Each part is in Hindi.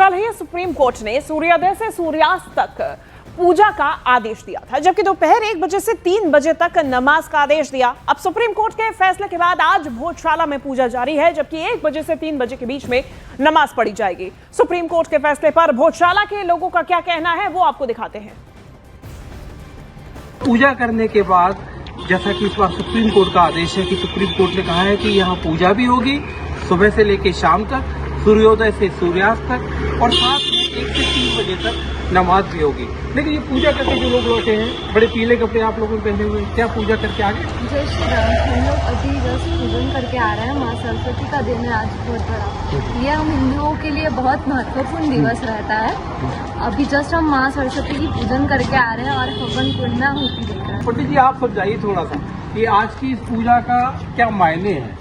कल ही सुप्रीम कोर्ट ने सूर्योदय से सूर्यास्त तक पूजा का आदेश दिया था, जबकि दोपहर 1 बजे से 3 बजे तक नमाज का आदेश दिया। अब सुप्रीम कोर्ट के फैसले के बाद आज भोजशाला में पूजा जारी है, जबकि 1 बजे से 3 बजे के बीच में नमाज पढ़ी जाएगी। सुप्रीम कोर्ट के फैसले पर भोजशाला के लोगों का क्या कहना है वो आपको दिखाते हैं। पूजा करने के बाद जैसा कि इस बार सुप्रीम कोर्ट का आदेश है कि सुप्रीम कोर्ट ने कहा है कि यहाँ पूजा भी होगी सुबह से लेकर शाम तक, सूर्योदय से सूर्यास्त तक, और साथ में 1 से 3 बजे तक नमाज भी होगी। लेकिन ये पूजा करके जो लोग लौटे हैं, बड़े पीले कपड़े आप लोगों ने पहने हुए, क्या पूजा करके आ गए? जय श्री राम। हम लोग अभी जस्ट पूजन करके आ रहे हैं। माँ सरस्वती का दिन है आज बहुत बड़ा। ये हम हिंदुओं के लिए बहुत महत्वपूर्ण दिवस रहता है। अभी जस्ट हम माँ सरस्वती की पूजन करके आ रहे हैं और हवन कुंड में आहुति देख रहे हैं। पंडित जी आप समझाइए थोड़ा सा कि आज की इस पूजा का क्या मायने है।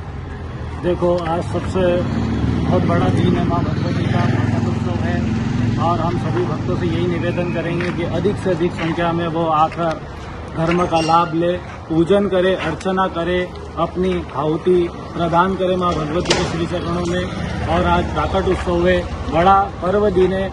देखो, आज सबसे बहुत बड़ा दिन है, माँ भगवती का उत्सव है, और हम सभी भक्तों से यही निवेदन करेंगे कि अधिक से अधिक संख्या में वो आकर धर्म का लाभ ले, पूजन करे, अर्चना करे, अपनी आहुति प्रदान करे माँ भगवती के श्री चरणों में। और आज प्राकट उत्सव है, बड़ा पर्व दिन है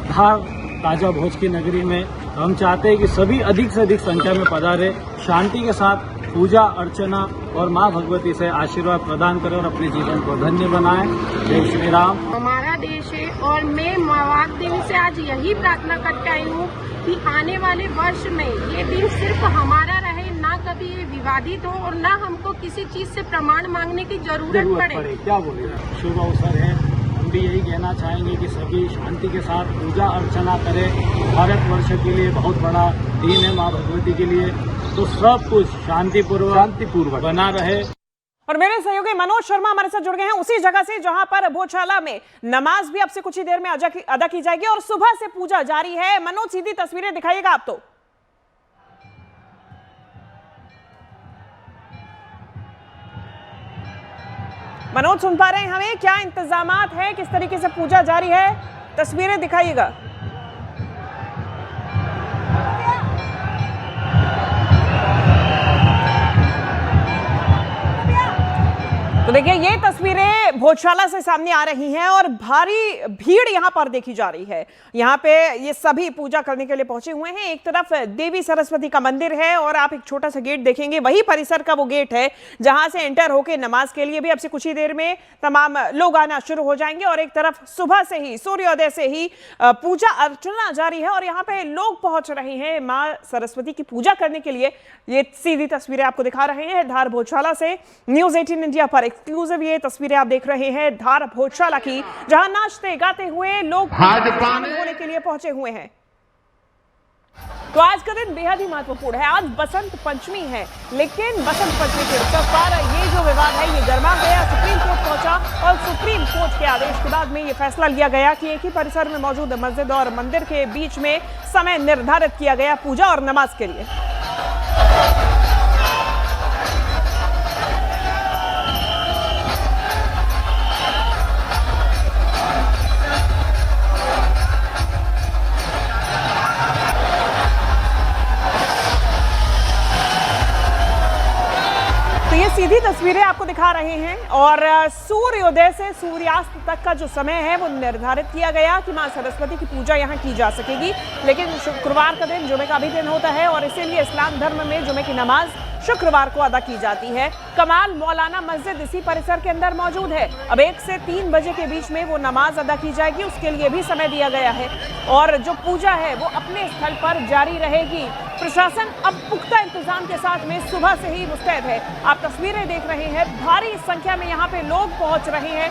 धार ताजा भोज की नगरी में। हम चाहते हैं कि सभी अधिक से अधिक संख्या में पधारे, शांति के साथ पूजा अर्चना और माँ भगवती से आशीर्वाद प्रदान करें और अपने जीवन को धन्य बनाएं। जय श्री राम। हमारा देश है और मैं मवाक दिन से आज यही प्रार्थना करके आई हूँ कि आने वाले वर्ष में ये दिन सिर्फ हमारा रहे, ना कभी ये विवादित हो और ना हमको किसी चीज से प्रमाण मांगने की जरूरत पड़े। क्या बोलेगा? शुभ अवसर है, हम भी यही कहना चाहेंगे कि सभी शांति के साथ पूजा अर्चना करें। भारतवर्ष के लिए बहुत बड़ा दिन है माँ भगवती के लिए, तो सब कुछ शांतिपूर्वक बना रहे। और मेरे सहयोगी मनोज शर्मा हमारे साथ जुड़ गए हैं उसी जगह से जहां पर भोजशाला में नमाज भी अब से कुछ ही देर में अदा की जाएगी और सुबह से पूजा जारी है। मनोज, सीधी तस्वीरें दिखाइएगा आप। तो मनोज, सुन पा रहे हैं हमें? क्या इंतजामात है, किस तरीके से पूजा जारी है, तस्वीरें दिखाइएगा। तो देखिए, ये तस्वीरें भोजशाला से सामने आ रही हैं और भारी भीड़ यहां पर देखी जा रही है। यहां पे ये सभी पूजा करने के लिए पहुंचे हुए हैं। एक तरफ देवी सरस्वती का मंदिर है और आप एक छोटा सा गेट देखेंगे, वही परिसर का वो गेट है जहां से एंटर होकर नमाज के लिए भी अब से कुछ ही देर में तमाम लोग आना शुरू हो जाएंगे। और एक तरफ सुबह से ही, सूर्योदय से ही पूजा अर्चना जारी है और यहाँ पे लोग पहुंच रहे हैं माँ सरस्वती की पूजा करने के लिए। ये सीधी तस्वीरें आपको दिखा रहे हैं धार भोजशाला से। न्यूज़ 18 इंडिया पर एक्सक्लूसिव ये तस्वीरें आप देख रहे हैं धार भोजशाला की, जहां नाचते गाते हुए लोग शामिल होने के लिए पहुंचे हुए हैं। तो आज का दिन बेहद ही महत्वपूर्ण है। आज बसंत पंचमी है, लेकिन बसंत पंचमी के अवसर पर ये जो विवाद है ये गर्मा गया, सुप्रीम कोर्ट पहुंचा और सुप्रीम कोर्ट के आदेश के बाद में ये फैसला लिया गया कि एक ही परिसर में मौजूद मस्जिद और मंदिर के बीच में समय निर्धारित किया गया पूजा और नमाज के लिए। ये सीधी तस्वीरें आपको दिखा रहे हैं और सूर्योदय से सूर्यास्त तक का जो समय है वो निर्धारित किया गया कि मां सरस्वती की पूजा यहां की जा सकेगी। लेकिन शुक्रवार का दिन जुमे का भी दिन होता है और इसीलिए इस्लाम धर्म में जुमे की नमाज शुक्रवार को अदा की जाती है। कमाल मौलाना मस्जिद इसी परिसर के अंदर मौजूद है। अब 1 से 3 बजे के बीच में वो नमाज अदा की जाएगी, उसके लिए भी समय दिया गया है और जो पूजा है वो अपने स्थल पर जारी रहेगी। प्रशासन अब पुख्ता इंतजाम के साथ में सुबह से ही मुस्तैद है। आप तस्वीरें देख रहे हैं, भारी संख्या में यहाँ पे लोग पहुंच रहे हैं।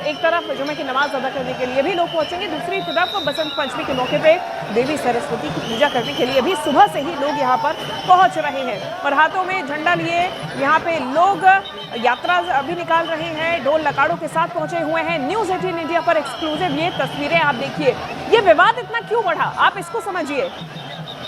एक तरफ जुमे की नमाज अदा करने के लिए भी लोग पहुंचेंगे, दूसरी तरफ बसंत पंचमी के मौके पे देवी सरस्वती की पूजा करने के लिए भी सुबह से ही लोग यहाँ पर पहुंच रहे हैं और हाथों में झंडा लिए यहाँ पे लोग यात्रा अभी निकाल रहे हैं, ढोल नगाड़ों के साथ पहुंचे हुए हैं। न्यूज़ 18 इंडिया पर एक्सक्लूसिव ये तस्वीरें आप देखिए। ये विवाद इतना क्यों बढ़ा, आप इसको समझिए।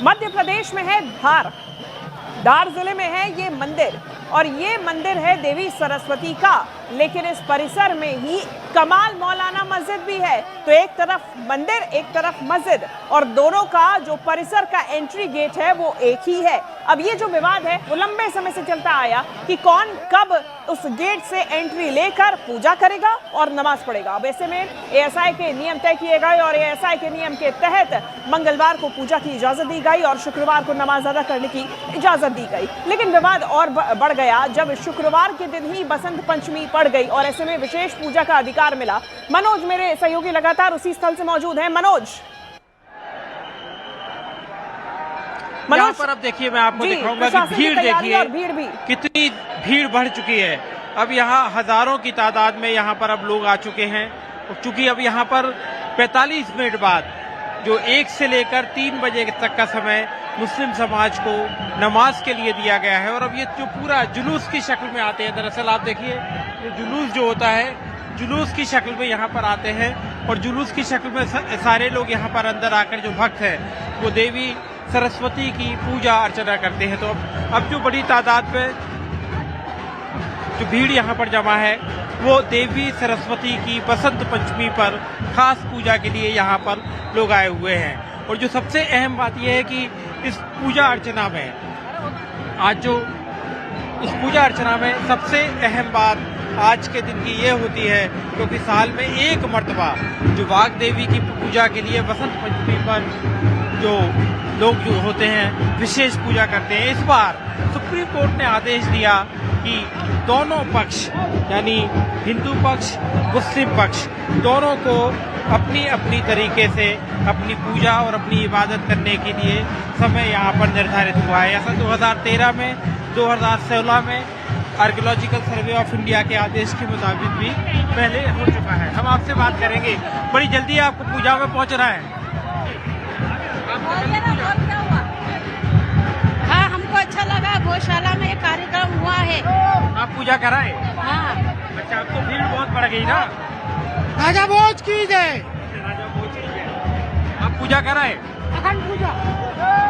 मध्य प्रदेश में है धार जिले में है ये मंदिर और ये मंदिर है देवी सरस्वती का लेकिन इस परिसर में ही कमाल मौलाना मस्जिद भी है। तो एक तरफ मंदिर, एक तरफ मस्जिद, और दोनों का जो परिसर का एंट्री गेट है वो एक ही है। अब ये जो विवाद है वो लंबे समय से चलता आया कि कौन कब उस गेट से एंट्री लेकर पूजा करेगा और नमाज पढ़ेगा। अब ऐसे में एएसआई के नियम तय किए गए और एएसआई के नियम के तहत मंगलवार को पूजा की इजाजत दी गई और शुक्रवार को नमाज अदा करने की इजाजत दी गई। लेकिन विवाद और बढ़ गया जब शुक्रवार के दिन ही बसंत पंचमी पड़ गई और ऐसे में विशेष पूजा का अधिकार मिला। मनोज मेरे सहयोगी लगातार उसी स्थल से मौजूद हैं। मनोज, यहाँ पर अब देखिए मैं आपको दिखाऊंगा कि भीड़ देखिए, भीड़ भी कितनी भीड़ बढ़ चुकी है। अब यहाँ हजारों की तादाद में यहाँ पर अब लोग आ चुके हैं। चूंकि अब यहाँ पर 45 मिनट बाद जो 1 से लेकर 3 बजे तक का समय मुस्लिम समाज को नमाज के लिए दिया गया है। और अब ये जो पूरा जुलूस की शक्ल में आते हैं, दरअसल आप देखिए ये जुलूस जो होता है, जुलूस की शक्ल में यहाँ पर आते हैं और जुलूस की शक्ल में सारे लोग यहाँ पर अंदर आकर जो भक्त हैं वो देवी सरस्वती की पूजा अर्चना करते हैं। तो अब जो बड़ी तादाद में जो भीड़ यहाँ पर जमा है वो देवी सरस्वती की बसंत पंचमी पर खास पूजा के लिए यहाँ पर लोग आए हुए हैं। और जो सबसे अहम बात यह है कि इस पूजा अर्चना में आज जो इस पूजा अर्चना में सबसे अहम बात आज के दिन की ये होती है क्योंकि साल में एक मर्तबा जो वाघ देवी की पूजा के लिए बसंत पंचमी पर जो लोग जो होते हैं विशेष पूजा करते हैं। इस बार सुप्रीम कोर्ट ने आदेश दिया कि दोनों पक्ष यानी हिंदू पक्ष मुस्लिम पक्ष दोनों को अपनी अपनी तरीके से अपनी पूजा और अपनी इबादत करने के लिए समय यहाँ पर निर्धारित हुआ है। ऐसा 2013 में 2016 में आर्कियोलॉजिकल सर्वे ऑफ इंडिया के आदेश के मुताबिक भी पहले हो चुका है। हम आपसे बात करेंगे, बड़ी जल्दी आपको पूजा में पहुँचना है। हाँ, हमको अच्छा लगा। गौशाला में एक कार्यक्रम हुआ है। आप पूजा कराए? हाँ। अच्छा, अब तो भीड़ बहुत बढ़ गई ना। राजा भोज की जय। राजा भोज की जय। आप पूजा कराए? अखंड पूजा।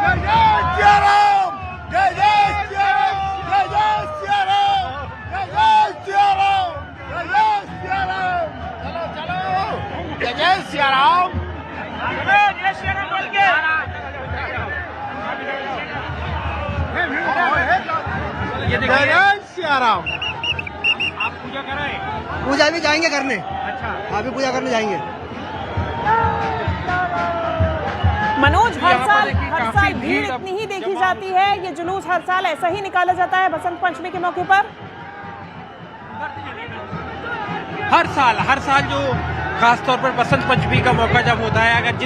जय जय सिया राम, जय जय सिया राम, जय जय सिया राम, जय जय सिया राम, जय जय सिया राम। चलो चलो, जय जय सिया राम, जय श्री राम बोल के। ये जय देखिए, जय सिया राम। आप पूजा कराए? पूजा भी जाएंगे करने, अच्छा, आप भी पूजा करने जाएंगे। मनोज, हर यहाँ पर साल देखिए हर काफी साल भीड़ भीड़ इतनी ही देखी जमा जाती है। ये जुलूस हर साल ऐसा ही निकाला जाता है बसंत पंचमी के मौके पर। हर साल जो खासतौर पर बसंत पंचमी का मौका जब होता है, अगर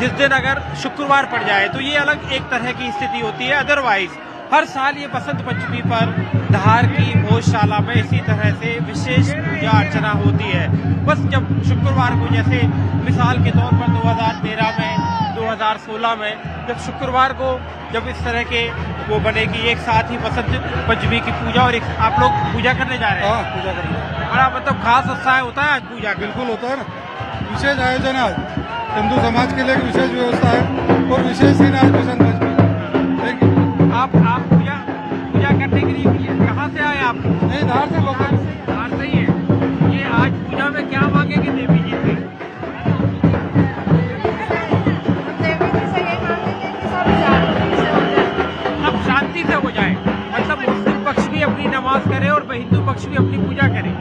जिस दिन अगर शुक्रवार पड़ जाए तो ये अलग एक तरह की स्थिति होती है। अदरवाइज हर साल ये बसंत पंचमी पर धार की भोजशाला में इसी तरह से विशेष पूजा अर्चना होती है। बस जब शुक्रवार को, जैसे मिसाल के तौर पर 2013 में 2016 में जब शुक्रवार को जब इस तरह के वो बने कि एक साथ ही बसंत पंचमी की पूजा और एक आप लोग पूजा करने जा रहे हैं। हाँ, पूजा करने बड़ा मतलब खास उत्साह होता है आज पूजा का। बिल्कुल होता है ना। विशेष आयोजन है आज, हिंदू समाज के लिए विशेष व्यवस्था है और विशेष दिन आज बसंत पंचमी। आप पूजा करने के लिए कहाँ से आए आप? नहीं, धार से लोकल। धार से ही है। ये आज पूजा में क्या मांगेंगे देवी जी से? देवी जी से ये मांगेंगे कि सब शांति से हो जाए। सब शांति से हो जाए, मतलब मुस्लिम पक्ष भी अपनी नमाज करे और हिंदू पक्ष भी अपनी पूजा करे।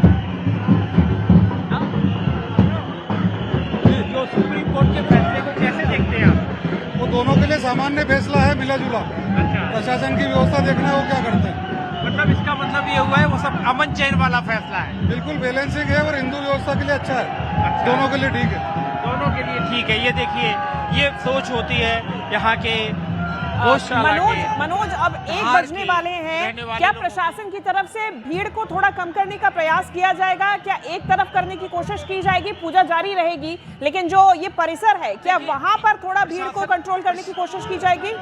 जो सुप्रीम कोर्ट के फैसले को कैसे देखते हैं आप? वो दोनों के लिए सामान्य फैसला है, मिला जुला। अच्छा, प्रशासन की व्यवस्था देखना है वो क्या करते हैं। मतलब इसका मतलब ये हुआ है वो सब अमन चैन वाला फैसला है। बिल्कुल बैलेंसिंग है और हिंदू व्यवस्था के लिए अच्छा है। अच्छा। दोनों के लिए ठीक है। दोनों के लिए ठीक है। ये देखिए, ये सोच होती है यहाँ के गौशाला के। मनोज, अब 1 धार बजने के वाले हैं। रहने वाले क्या लोगों प्रशासन की तरफ से भीड़ को थोड़ा कम करने का प्रयास किया जाएगा? क्या एक तरफ करने की कोशिश की जाएगी? पूजा जारी रहेगी, लेकिन जो ये परिसर है क्या वहां पर थोड़ा भीड़ को कंट्रोल करने की कोशिश की जाएगी?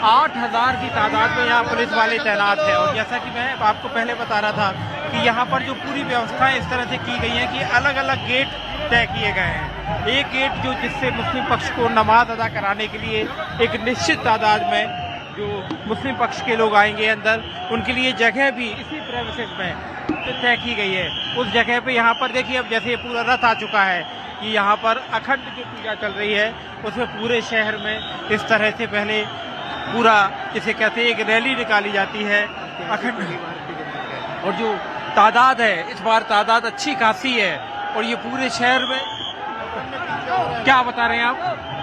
8000 की तादाद में यहाँ पुलिस वाले तैनात है। और जैसा कि मैं आपको पहले बता रहा था कि यहाँ पर जो पूरी व्यवस्थाएं इस तरह से की गई हैं कि अलग अलग गेट तय किए गए हैं। एक गेट जो जिससे मुस्लिम पक्ष को नमाज अदा कराने के लिए एक निश्चित तादाद में जो मुस्लिम पक्ष के लोग आएंगे अंदर, उनके लिए जगह भी इसी प्रेमिसेस में तय की गई है। उस जगह पे यहाँ पर देखिए, अब जैसे पूरा रथ आ चुका है कि यहाँ पर अखंड जो पूजा चल रही है, उसमें पूरे शहर में इस तरह से पहले पूरा जिसे कहते हैं एक रैली निकाली जाती है अखंड, और जो तादाद है इस बार तादाद अच्छी खासी है, और ये पूरे शहर में क्या बता रहे हैं आप?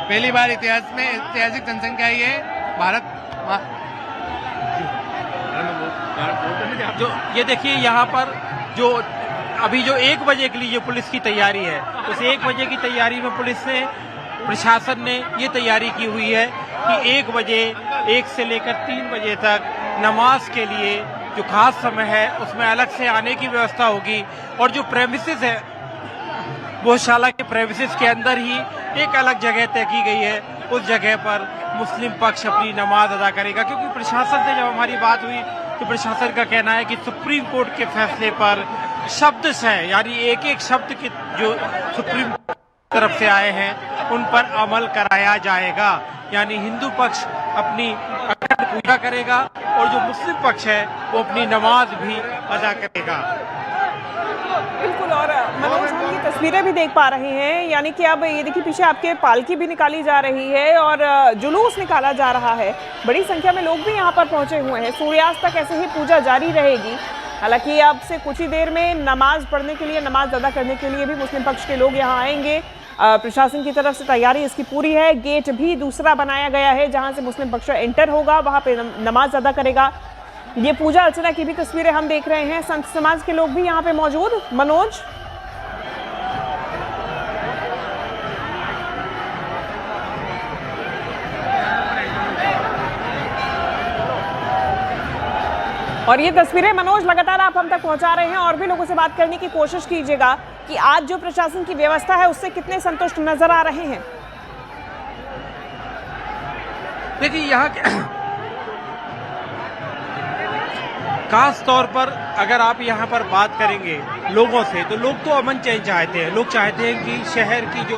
पहली बार इतिहास में ऐतिहासिक जनसंख्या ही है भारत। जो ये देखिए यहाँ पर जो अभी जो 1 बजे के लिए जो पुलिस की तैयारी है, उस 1 बजे की तैयारी में पुलिस ने, प्रशासन ने ये तैयारी की हुई है कि 1 बजे 1 से लेकर 3 बजे तक नमाज के लिए जो खास समय है उसमें अलग से आने की व्यवस्था होगी, और जो प्रेमिसेस है भोजशाला के प्रेमिसेस के अंदर ही एक अलग जगह तय की गई है, उस जगह पर मुस्लिम पक्ष अपनी नमाज अदा करेगा। क्योंकि प्रशासन से जब हमारी बात हुई तो प्रशासन का कहना है कि सुप्रीम कोर्ट के फैसले पर शब्द से, यानी एक एक शब्द के जो सुप्रीम तरफ से आए हैं उन पर अमल कराया जाएगा, यानी हिंदू पक्ष अपनी अखंड पूजा करेगा और जो मुस्लिम पक्ष है वो अपनी नमाज भी अदा करेगा। बिल्कुल, और मनोज हम ये तस्वीरें भी देख पा रहे हैं, यानी कि अब ये देखिए पीछे आपके पालकी भी निकाली जा रही है और जुलूस निकाला जा रहा है। बड़ी संख्या में लोग भी यहाँ पर पहुंचे हुए हैं। सूर्यास्त तक ऐसे ही पूजा जारी रहेगी। हालांकि अब से कुछ ही देर में नमाज पढ़ने के लिए, नमाज अदा करने के लिए भी मुस्लिम पक्ष के लोग यहाँ आएंगे। प्रशासन की तरफ से तैयारी इसकी पूरी है। गेट भी दूसरा बनाया गया है जहाँ से मुस्लिम पक्ष एंटर होगा, वहाँ पे नमाज अदा करेगा। ये पूजा अर्चना की भी तस्वीरें हम देख रहे हैं। संत समाज के लोग भी यहाँ पे मौजूद। मनोज, और ये तस्वीरें मनोज लगातार आप हम तक पहुंचा रहे हैं, और भी लोगों से बात करने की कोशिश कीजिएगा कि आज जो प्रशासन की व्यवस्था है उससे कितने संतुष्ट नजर आ रहे हैं। देखिए यहाँ खास तौर पर अगर आप यहाँ पर बात करेंगे लोगों से, तो लोग तो अमन चैन चाहते हैं। लोग चाहते हैं कि शहर की जो